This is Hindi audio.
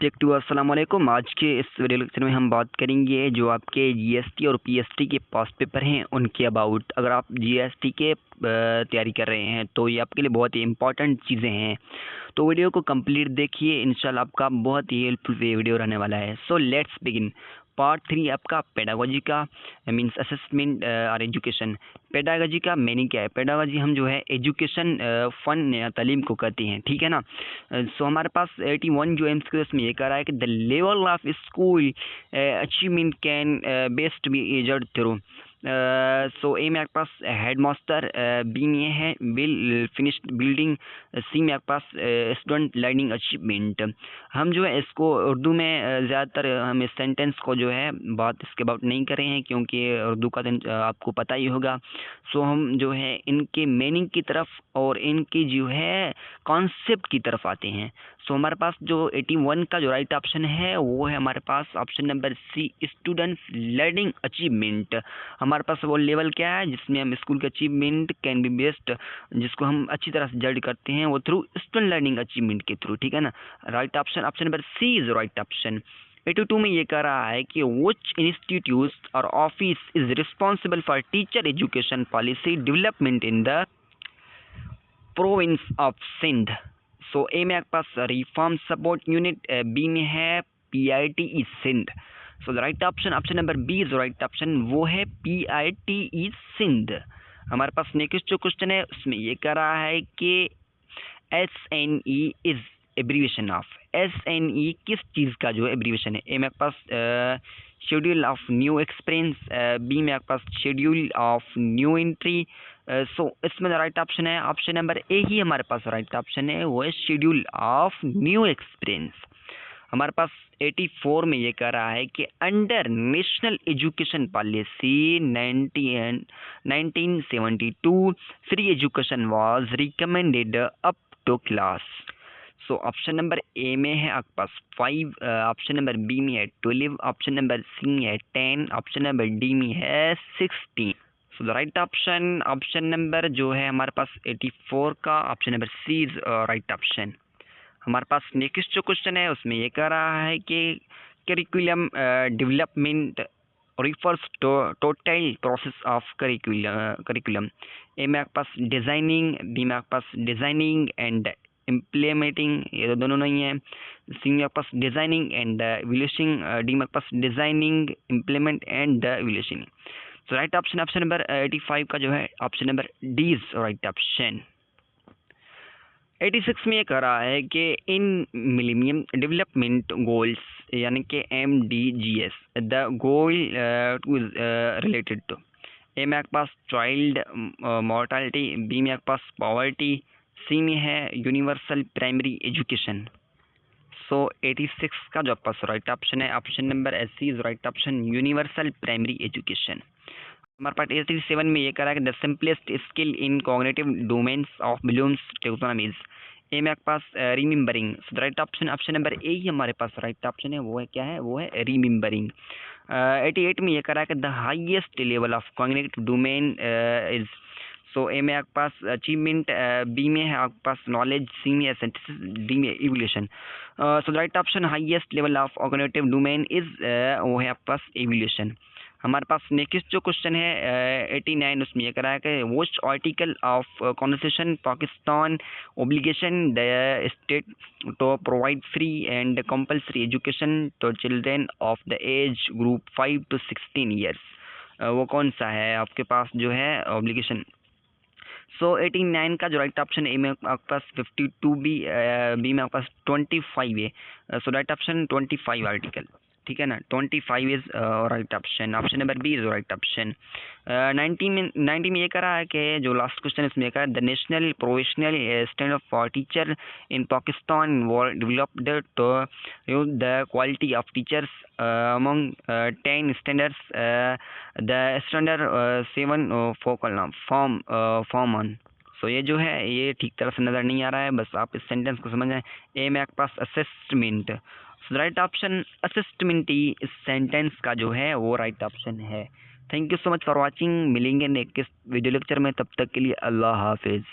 चेक टू अस्सलाम वालेकुम। आज के इस वीडियो लेक्चर में हम बात करेंगे जो आपके जीएसटी और पीएसटी के पास्ट पेपर हैं उनके अबाउट। अगर आप जीएसटी के तैयारी कर रहे हैं तो ये आपके लिए बहुत ही इंपॉर्टेंट चीज़ें हैं, तो वीडियो को कंप्लीट देखिए, इंशाल्लाह आपका बहुत ही हेल्पफुल वीडियो रहने वाला है। So let's begin. पार्ट 3 आपका पेडागोजी का मीन्स असेसमेंट और एजुकेशन। पेडागोजी का मीनिंग क्या है? पेडागोजी हम जो है एजुकेशन फन या तालीम को कहते हैं, ठीक है ना। सो हमारे पास 81 जो एमसीक्यू में ये कह रहा है कि the level of school achievement can best be judged through. So A में आपके पास हेड मास्टर, बी में है विल फिनिश्ड बिल्डिंग, सी में आपके पास स्टूडेंट लर्निंग अचीवमेंट। हम जो है इसको उर्दू में ज़्यादातर हम इस सेंटेंस को जो है बात इसके अबाउट नहीं कर रहे हैं क्योंकि उर्दू का आपको पता ही होगा। सो हम जो है इनके मीनिंग की तरफ और इनकी जो है कॉन्सेप्ट की तरफ आते हैं। सो हमारे पास जो 81 का जो राइट ऑप्शन है वो है हमारे पास option number C, students learning achievement. हमारे पास वो लेवल क्या है जिसमें हम स्कूल के अचीवमेंट कैन बी बेस्ट, जिसको हम अच्छी तरह से जज करते हैं वो थ्रू स्टूडेंट लर्निंग अचीवमेंट के थ्रू, ठीक है ना। Right option option number C is right option. 82 में ये कह रहा है कि व्हिच इंस्टीट्यूट और office is responsible for teacher education policy development in the province of Sindh. So A में आपके पास रिफॉर्म सपोर्ट यूनिट, बी में है PITE Sindh. So the right option option number B is right option, वो है PITE सिंध। हमारे पास नेक्स्ट जो क्वेश्चन है उसमें ये कह रहा है कि SNE is abbreviation of. SNE किस चीज़ का जो है एब्रीविएशन है? ए में आपके पास schedule of new experience, B में आपके पास schedule of new entry. So इसमें राइट ऑप्शन है ऑप्शन नंबर ए ही हमारे पास राइट ऑप्शन है, वो है शेड्यूल ऑफ न्यू एक्सपीरियंस। हमारे पास 84 में ये कह रहा है कि under national education policy 1972 free education was recommended up to class. So option number A में है आपके पास 5, ऑप्शन नंबर बी में है 12, ऑप्शन नंबर सी में है 10, ऑप्शन नंबर डी में है 16। So the right option option number जो है हमारे पास 84 का option number C is right option. हमारे पास नेक्स्ट जो क्वेश्चन है उसमें ये कह रहा है कि curriculum development refers to total process of curriculum. A में आपके पास डिज़ाइनिंग, बी में आपके पास डिज़ाइनिंग एंड इम्प्लीमेंटिंग, ये तो दोनों नहीं है। सी में आपके पास डिज़ाइनिंग एंड इवैल्यूएशन, डी में आपके पास designing implement and evaluation. So right option option number 85 का जो है option number D is right option. 86 में ये कह रहा है कि इन मिलेनियम डेवलपमेंट गोल्स यानी कि MDGs the goal two related to. A में आपके पास चाइल्ड मॉर्टलिटी, बी में आपके पास पॉवर्टी, सी में है यूनिवर्सल प्राइमरी एजुकेशन। सो 86 का जो आपके पास राइट ऑप्शन है option number C is right option, universal primary education. हमारे पास 87 में ये कह रहा है कि the simplest skill in cognitive domains of Bloom's taxonomies. A में आपके पास remembering. So the right option option number A ही हमारे पास राइट ऑप्शन है, वो है क्या है? वो है रिमेंबरिंग। 88 में ये कह रहा है कि the highest level of cognitive domain is. So A में आपके पास अचीवमेंट, बी में है आपके पास नॉलेज, सी में है सिंथेसिस, डी में evolution. So the right option highest level of cognitive domain is, वो है आपके पास इवोल्यूशन। हमारे पास नेक्स्ट जो क्वेश्चन है 89 उसमें ये करा है कि वोस्ट article of constitution Pakistan obligation the state to provide free and compulsory education to children of the age group 5 to 16 years. वो कौन सा है आपके पास जो है ऑब्लिगेशन? सो 89 का जो राइट ऑप्शन ए में आपके पास 52, बी में आपके पास 25 है। सो राइट ऑप्शन 25 आर्टिकल, ठीक है ना। 25 is right option, option number B is right option. 90 में ये कह रहा है कि जो लास्ट क्वेश्चन इसमें कहा the national professional standard for teacher in Pakistan were developed to the quality of teachers among 10 standards, the standard 7 focal form on. सो ये जो है ये ठीक तरह से नज़र नहीं आ रहा है, बस आप इस सेंटेंस को समझ जाएं। ए में आपके पास असेसमेंट, राइट ऑप्शन असिस्टमेंट ही इस सेंटेंस का जो है वो राइट ऑप्शन है। Thank you so much for watching. मिलेंगे नेक्स्ट वीडियो लेक्चर में, तब तक के लिए अल्लाह हाफिज़।